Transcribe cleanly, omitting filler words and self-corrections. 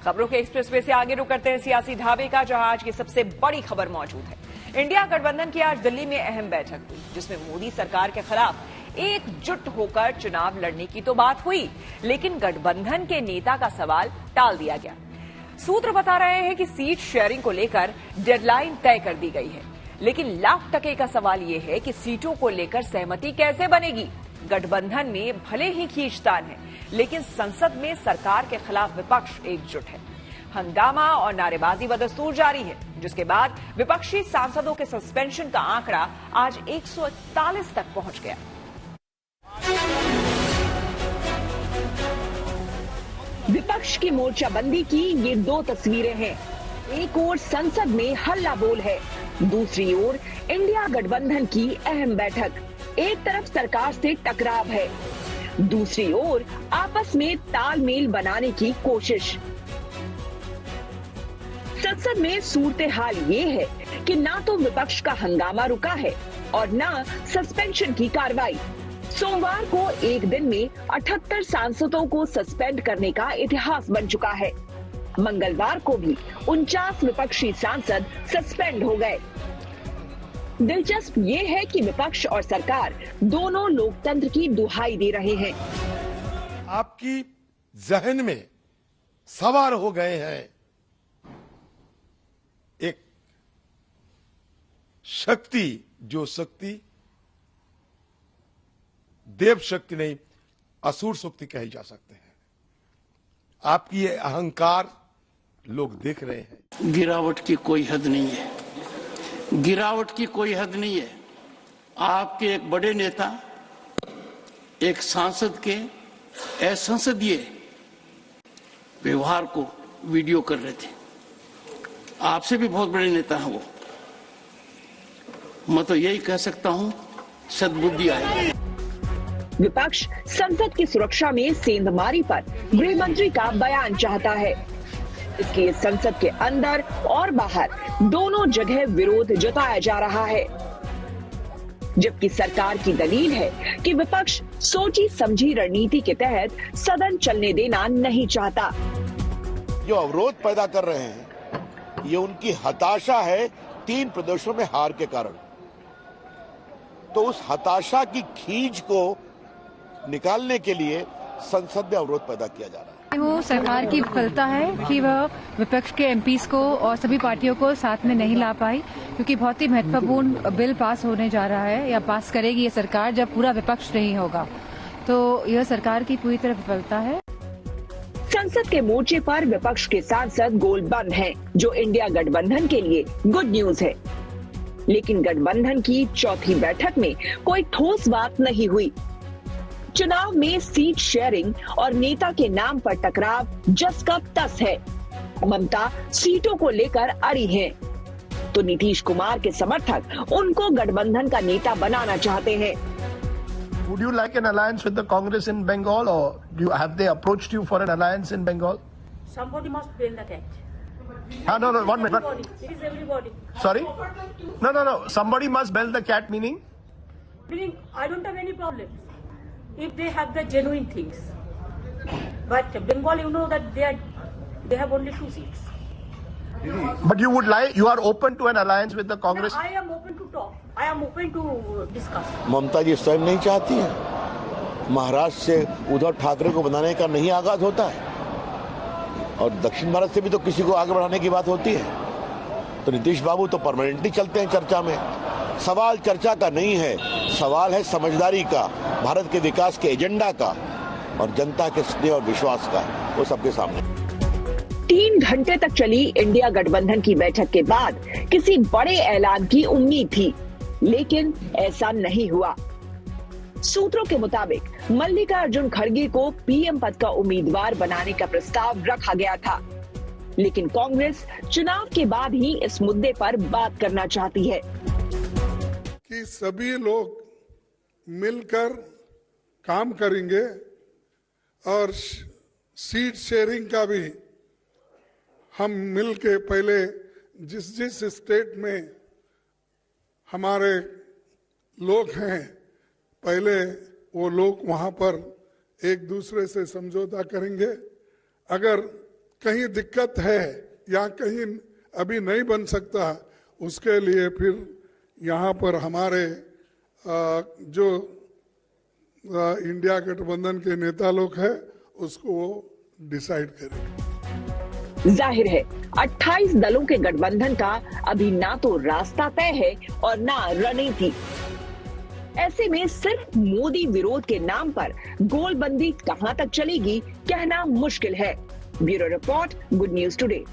खबरों के एक्सप्रेसवे से आगे रुक करते हैं सियासी ढाबे का, जहां आज की सबसे बड़ी खबर मौजूद है। इंडिया गठबंधन की आज दिल्ली में अहम बैठक हुई, जिसमें मोदी सरकार के खिलाफ एकजुट होकर चुनाव लड़ने की तो बात हुई, लेकिन गठबंधन के नेता का सवाल टाल दिया गया। सूत्र बता रहे हैं कि सीट शेयरिंग को लेकर डेडलाइन तय कर दी गई है, लेकिन लाख टके का सवाल यह है कि सीटों को लेकर सहमति कैसे बनेगी। गठबंधन में भले ही खींचतान है, लेकिन संसद में सरकार के खिलाफ विपक्ष एकजुट है। हंगामा और नारेबाजी बदस्तूर जारी है, जिसके बाद विपक्षी सांसदों के सस्पेंशन का आंकड़ा आज 141 तक पहुंच गया। विपक्ष की मोर्चाबंदी की ये दो तस्वीरें हैं। एक ओर संसद में हल्ला बोल है, दूसरी ओर इंडिया गठबंधन की अहम बैठक। एक तरफ सरकार से टकराव है, दूसरी ओर आपस में तालमेल बनाने की कोशिश। संसद में सूरत हाल ये है कि ना तो विपक्ष का हंगामा रुका है और ना सस्पेंशन की कार्रवाई। सोमवार को एक दिन में 78 सांसदों को सस्पेंड करने का इतिहास बन चुका है। मंगलवार को भी 49 विपक्षी सांसद सस्पेंड हो गए। दिलचस्प ये है कि विपक्ष और सरकार दोनों लोकतंत्र की दुहाई दे रहे हैं। आपकी जहन में सवार हो गए हैं एक शक्ति, जो शक्ति देव शक्ति नहीं, असुर शक्ति कही जा सकते हैं। आपकी ये अहंकार लोग देख रहे हैं। गिरावट की कोई हद नहीं है, गिरावट की कोई हद नहीं है। आपके एक बड़े नेता एक सांसद के असंसदीय व्यवहार को वीडियो कर रहे थे। आपसे भी बहुत बड़े नेता हैं वो। मैं तो यही कह सकता हूं, सद्बुद्धि आएगी। विपक्ष संसद की सुरक्षा में सेंधमारी पर गृह मंत्री का बयान चाहता है। इसके संसद के अंदर और बाहर दोनों जगह विरोध जताया जा रहा है, जबकि सरकार की दलील है कि विपक्ष सोची समझी रणनीति के तहत सदन चलने देना नहीं चाहता। जो अवरोध पैदा कर रहे हैं, ये उनकी हताशा है 3 प्रदेशों में हार के कारण। तो उस हताशा की खींच को निकालने के लिए संसद में अवरोध पैदा किया जा रहा है। वो सरकार की विफलता है कि वह विपक्ष के एमपीज को और सभी पार्टियों को साथ में नहीं ला पाई, क्योंकि बहुत ही महत्वपूर्ण बिल पास होने जा रहा है या पास करेगी ये सरकार जब पूरा विपक्ष नहीं होगा। तो यह सरकार की पूरी तरह विफलता है। संसद के मोर्चे पर विपक्ष के सांसद गोलबंद हैं, जो इंडिया गठबंधन के लिए गुड न्यूज है। लेकिन गठबंधन की चौथी बैठक में कोई ठोस बात नहीं हुई। चुनाव में सीट शेयरिंग और नेता के नाम पर टकराव जस का तस है। ममता सीटों को लेकर अड़ी हैं, तो नीतीश कुमार के समर्थक उनको गठबंधन का नेता बनाना चाहते हैं। Would you like an alliance with the Congress in Bengal, or have they approached you for an alliance in Bengal? Somebody must bail the cat. No, 1 minute. It is everybody. Sorry? No. Somebody must bail the cat, meaning? Meaning, I don't have any problem if they have the genuine things. But Bengal, you know that they have only 2 seats. But you are open to an alliance with the Congress? No, I am open to talk. I am open to discuss. ममता जी स्वयं नहीं चाहती है। महाराष्ट्र से उद्धव ठाकरे को बनाने का नहीं आगाज होता है, और दक्षिण भारत से भी तो किसी को आगे बढ़ाने की बात होती है। तो नीतीश बाबू तो परमानेंटली चलते हैं चर्चा में। सवाल चर्चा का नहीं है, सवाल है समझदारी का, भारत के विकास के एजेंडा का और जनता के स्नेह और विश्वास का। वो सबके सामने। 3 घंटे तक चली इंडिया गठबंधन की बैठक के बाद किसी बड़े ऐलान की उम्मीद थी, लेकिन ऐसा नहीं हुआ। सूत्रों के मुताबिक मल्लिकार्जुन खड़गे को पीएम पद का उम्मीदवार बनाने का प्रस्ताव रखा गया था, लेकिन कांग्रेस चुनाव के बाद ही इस मुद्दे पर बात करना चाहती है कि सभी लोग मिलकर काम करेंगे और सीट शेयरिंग का भी हम मिलके पहले जिस स्टेट में हमारे लोग हैं, पहले वो लोग वहां पर एक दूसरे से समझौता करेंगे। अगर कहीं दिक्कत है या कहीं अभी नहीं बन सकता, उसके लिए फिर यहाँ पर हमारे जो इंडिया गठबंधन के नेता लोग हैं उसको डिसाइड करेंगे। जाहिर है 28 दलों के गठबंधन का अभी ना तो रास्ता तय है और ना रणनीति। ऐसे में सिर्फ मोदी विरोध के नाम पर गोलबंदी कहां तक चलेगी कहना मुश्किल है। Bureau report, good news today.